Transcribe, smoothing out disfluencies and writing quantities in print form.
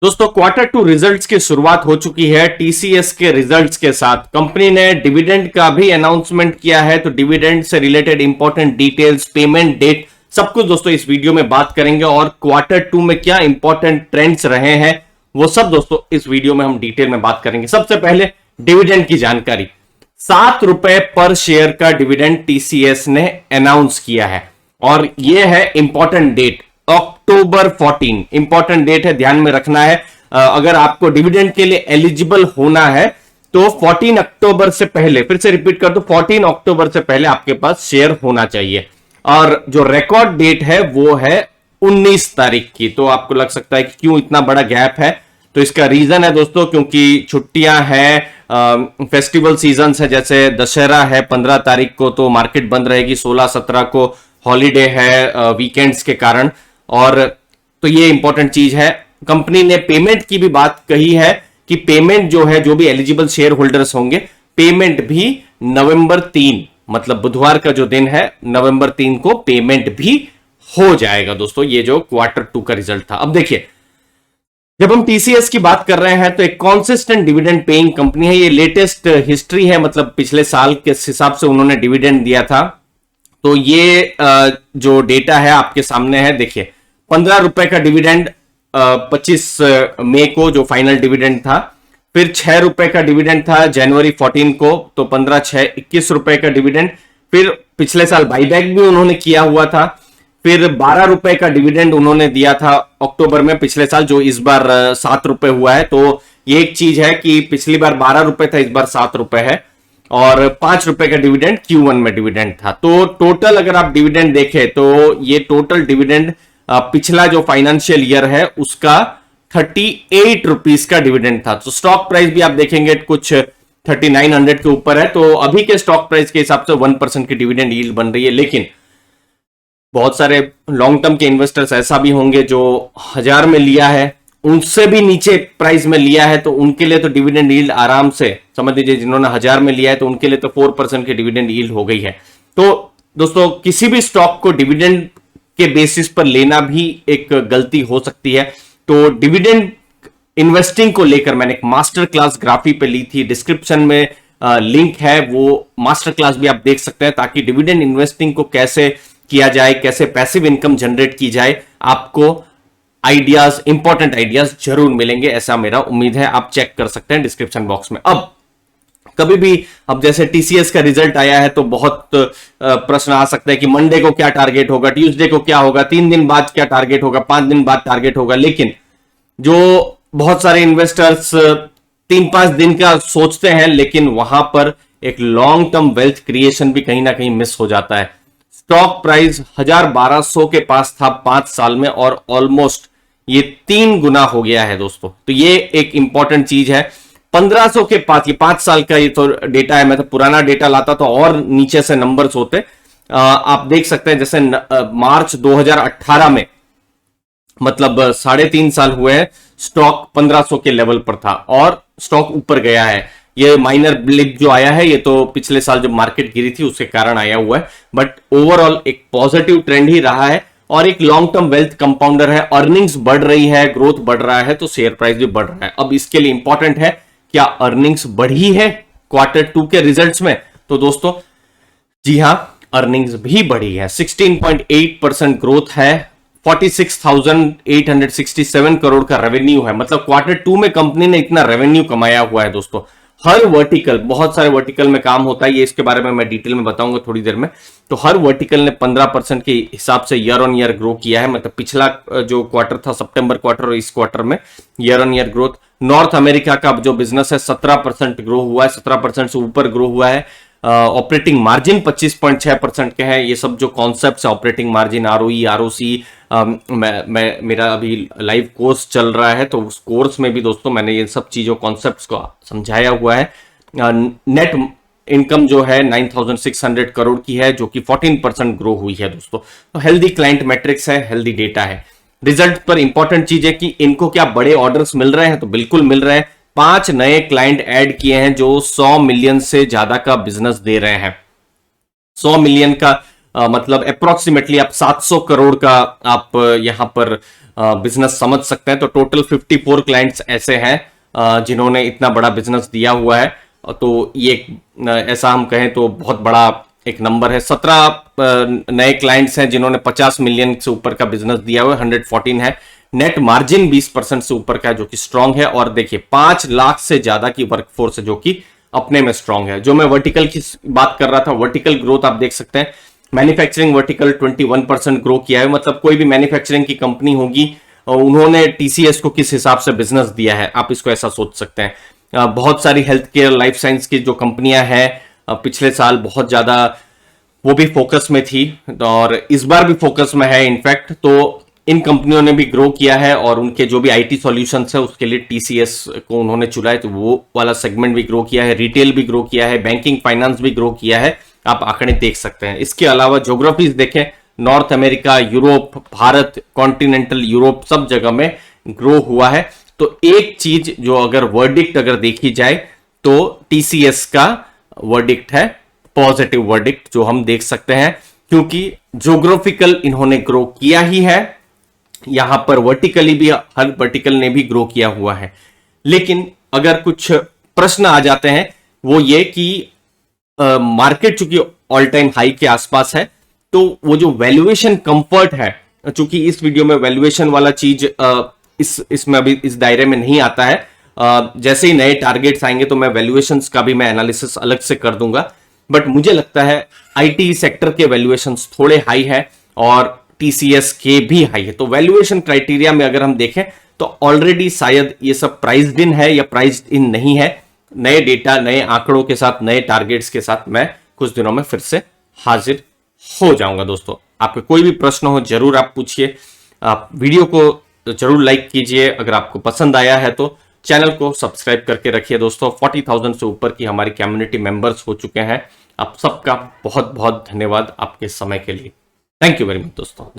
दोस्तों quarter to results की शुरुआत हो चुकी है टीसीएस के रिजल्ट्स के साथ। कंपनी ने डिविडेंड का भी अनाउंसमेंट किया है, तो डिविडेंड से related important details, payment date, सब कुछ दोस्तों इस वीडियो में बात करेंगे। और क्वार्टर टू में क्या इंपॉर्टेंट ट्रेंड्स रहे हैं वो सब दोस्तों इस वीडियो में हम डिटेल में बात करेंगे। सबसे पहले डिविडेंड की जानकारी, ₹7 पर शेयर का डिविडेंड टीसीएस ने अनाउंस किया है और यह है important date October 14। Important date है, ध्यान में रखना है। अगर आपको डिविडेंड के लिए एलिजिबल होना है तो 14 अक्टूबर से पहले, फिर से रिपीट कर दो, 14 अक्टूबर से पहले आपके पास शेयर होना चाहिए। और जो रिकॉर्ड डेट है वो है 19 तारीख की। तो आपको लग सकता है कि क्यों इतना बड़ा गैप है, तो इसका रीजन है दोस्तों क्योंकि छुट्टियां हैं, फेस्टिवल सीजन है, जैसे दशहरा है 15 तारीख को, तो मार्केट बंद रहेगी। 16-17 को हॉलीडे है वीकेंड्स के कारण, और तो ये इंपॉर्टेंट चीज है। कंपनी ने पेमेंट की भी बात कही है कि पेमेंट जो है, जो भी एलिजिबल शेयर होल्डर्स होंगे, पेमेंट भी नवंबर 3 मतलब बुधवार का जो दिन है, नवंबर 3 को पेमेंट भी हो जाएगा। दोस्तों ये जो क्वार्टर टू का रिजल्ट था। अब देखिए, जब हम टीसीएस की बात कर रहे हैं तो एक कॉन्सिस्टेंट डिविडेंड पेइंग कंपनी है। ये लेटेस्ट हिस्ट्री है, मतलब पिछले साल के हिसाब से उन्होंने डिविडेंड दिया था। तो ये जो डेटा है आपके सामने है, देखिए ₹15 का डिविडेंड 25 मई को जो फाइनल डिविडेंड था, फिर ₹6 का डिविडेंड था जनवरी 14 को, तो 15 6 ₹21 का डिविडेंड। फिर पिछले साल बाईबैक भी उन्होंने किया हुआ था। फिर ₹12 का डिविडेंड उन्होंने दिया था अक्टूबर में पिछले साल, जो इस बार ₹7 हुआ है। तो ये एक चीज है कि पिछली बार ₹12 था, इस बार ₹7 है। और ₹5 का डिविडेंड Q1 में डिविडेंड था। तो टोटल अगर आप डिविडेंड देखें तो ये टोटल डिविडेंड पिछला जो फाइनेंशियल ईयर है उसका ₹38 का डिविडेंड था। तो स्टॉक प्राइस भी आप देखेंगे कुछ 3900 के ऊपर है। तो अभी के स्टॉक प्राइस के हिसाब से 1% की डिविडेंड यील्ड बन रही है। लेकिन बहुत सारे लॉन्ग टर्म के इन्वेस्टर्स ऐसा भी होंगे जो 1000 में लिया है, उनसे भी नीचे प्राइस में लिया है, तो उनके लिए तो डिविडेंड यील्ड आराम से समझ लीजिए, जिन्होंने 1000 में लिया है तो उनके लिए तो 4% की डिविडेंड यील्ड हो गई है। तो दोस्तों किसी भी स्टॉक को डिविडेंड के बेसिस पर लेना भी एक गलती हो सकती है। तो डिविडेंड इन्वेस्टिंग को लेकर मैंने एक मास्टर क्लास ग्राफी पे ली थी, डिस्क्रिप्शन में लिंक है, वो मास्टर क्लास भी आप देख सकते हैं, ताकि डिविडेंड इन्वेस्टिंग को कैसे किया जाए, कैसे पैसिव इनकम जनरेट की जाए, आपको आइडियाज, इंपॉर्टेंट आइडियाज जरूर मिलेंगे, ऐसा मेरा उम्मीद है। आप चेक कर सकते हैं डिस्क्रिप्शन बॉक्स में। अब कभी भी, अब जैसे टीसीएस का रिजल्ट आया है तो बहुत प्रश्न आ सकते हैं कि मंडे को क्या टारगेट होगा, ट्यूसडे को क्या होगा, 3 दिन बाद क्या टारगेट होगा, 5 दिन बाद टारगेट होगा। लेकिन जो बहुत सारे इन्वेस्टर्स 3-5 दिन का सोचते हैं, लेकिन वहां पर एक लॉन्ग टर्म वेल्थ क्रिएशन भी कहीं ना कहीं मिस हो जाता है। स्टॉक प्राइस 1200 के पास था 5 साल में, और ऑलमोस्ट ये 3 गुना हो गया है दोस्तों। तो ये एक इंपॉर्टेंट चीज है। 1500 के पास, ये 5 साल का ये तो डेटा है, मैं तो पुराना डेटा लाता तो और नीचे से नंबर्स होते। आप देख सकते हैं जैसे मार्च 2018 में, मतलब 3.5 साल हुए हैं, स्टॉक 1500 के लेवल पर था और स्टॉक ऊपर गया है। ये माइनर ब्लिप जो आया है ये तो पिछले साल जब मार्केट गिरी थी उसके कारण आया हुआ है, बट ओवरऑल एक पॉजिटिव ट्रेंड ही रहा है और एक लॉन्ग टर्म वेल्थ कंपाउंडर है। अर्निंग्स बढ़ रही है, ग्रोथ बढ़ रहा है, तो शेयर प्राइस भी बढ़ रहा है। अब इसके लिए इंपॉर्टेंट है, क्या अर्निंग्स बढ़ी है क्वार्टर टू के रिजल्ट्स में? तो दोस्तों जी हां, अर्निंग्स भी बढ़ी है। 16.8% ग्रोथ है, 46,867 करोड़ का रेवेन्यू है। मतलब क्वार्टर टू में कंपनी ने इतना रेवेन्यू कमाया हुआ है दोस्तों। हर वर्टिकल, बहुत सारे वर्टिकल में काम होता है, ये इसके बारे में मैं डिटेल में बताऊंगा थोड़ी देर में। तो हर वर्टिकल ने 15% के हिसाब से ईयर ऑन ईयर ग्रो किया है। मतलब पिछला जो क्वार्टर था, सितंबर क्वार्टर, और इस क्वार्टर में year on year growth. North America का जो बिजनेस है 17% ग्रो हुआ है, 17% से ऊपर ग्रो हुआ है। ऑपरेटिंग मार्जिन 25.6% के हैं। ये सब जो कॉन्सेप्ट्स है, ऑपरेटिंग मार्जिन, आरओई, आरओसी, मेरा अभी लाइव कोर्स चल रहा है, तो उस कोर्स में भी दोस्तों मैंने ये सब चीजों, कॉन्सेप्ट्स को समझाया हुआ है। नेट इनकम जो है 9,600 करोड़ की है, जो कि 14% ग्रो हुई है दोस्तों। तो हेल्दी क्लाइंट मैट्रिक्स है, हेल्दी डेटा है। रिजल्ट पर इंपॉर्टेंट चीज है कि इनको क्या बड़े ऑर्डर्स मिल रहे हैं? तो बिल्कुल मिल रहे हैं। 5 नए क्लाइंट ऐड किए हैं जो 100 मिलियन से ज्यादा का बिजनेस दे रहे हैं। 100 मिलियन का मतलब अप्रोक्सीमेटली आप 700 करोड़ का आप यहां पर बिजनेस समझ सकते हैं। तो टोटल 54 क्लाइंट्स ऐसे हैं जिन्होंने इतना बड़ा बिजनेस दिया हुआ है। तो ये ऐसा हम कहें तो बहुत बड़ा एक नंबर है। 17 नए क्लाइंट्स हैं जिन्होंने 50 मिलियन से ऊपर का बिजनेस दिया हुआ है, 114 है। नेट मार्जिन 20% से ऊपर का है जो कि स्ट्रांग है। और देखिए 5 लाख से ज्यादा की वर्कफोर्स है जो कि अपने में स्ट्रांग है। जो मैं वर्टिकल की बात कर रहा था, वर्टिकल ग्रोथ आप देख सकते हैं। मैन्युफैक्चरिंग वर्टिकल 21% ग्रो किया है। मतलब कोई भी मैन्युफैक्चरिंग की कंपनी होगी, उन्होंने टीसीएस को किस हिसाब से बिजनेस दिया है, आप इसको ऐसा सोच सकते हैं। बहुत सारी हेल्थ केयर, लाइफ साइंस की जो कंपनियां हैं पिछले साल बहुत ज्यादा वो भी फोकस में थी और इस बार भी फोकस में है इनफैक्ट। तो इन कंपनियों ने भी ग्रो किया है और उनके जो भी आईटी सॉल्यूशंस है उसके लिए टीसीएस को उन्होंने चुना है। तो वो वाला सेगमेंट भी ग्रो किया है, रिटेल भी ग्रो किया है, बैंकिंग फाइनेंस भी ग्रो किया है। आप आंकड़े देख सकते हैं। इसके अलावा ज्योग्राफीज देखें, north America, Europe, Bharat, continental Europe, सब जगह में ग्रो हुआ है। तो एक चीज जो अगर वर्डिक्ट अगर देखी जाए तो टीसीएस का वर्डिक्ट है पॉजिटिव वर्डिक्ट, जो हम देख सकते हैं, क्योंकि ज्योग्राफिकल इन्होंने ग्रो किया ही है। यहां पर वर्टिकली भी हर वर्टिकल ने भी ग्रो किया हुआ है। लेकिन अगर कुछ प्रश्न आ जाते हैं वो ये कि मार्केट चूंकि ऑल टाइम हाई के आसपास है, तो वो जो वैल्यूएशन कंफर्ट है, चूंकि इस वीडियो में वैल्यूएशन वाला चीज इसमें अभी इस दायरे में नहीं आता है। जैसे ही नए टारगेट्स आएंगे तो मैं वैल्यूएशंस का भी मैं एनालिसिस अलग से कर दूंगा। बट मुझे लगता है आईटी सेक्टर के वैल्यूएशंस थोड़े हाई है और टीसीएस के भी हाई है। तो वैल्यूएशन क्राइटेरिया में अगर हम देखें तो ऑलरेडी शायद ये सब प्राइस्ड इन है या प्राइस्ड इन नहीं है। नए डेटा, नए आंकड़ों के साथ, नए टारगेट्स के साथ मैं कुछ दिनों में फिर से हाजिर हो जाऊंगा। दोस्तों, आपके कोई भी प्रश्न हो जरूर आप पूछिए। आप वीडियो को जरूर लाइक कीजिए। अगर आपको पसंद आया है तो चैनल को सब्सक्राइब करके रखिए। दोस्तों, 40,000 से ऊपर की हमारी कम्युनिटी मेंबर्स हो चुके हैं। आप सबका बहुत बहुत धन्यवाद आपके समय के लिए। थैंक यू वेरी मच दोस्तों।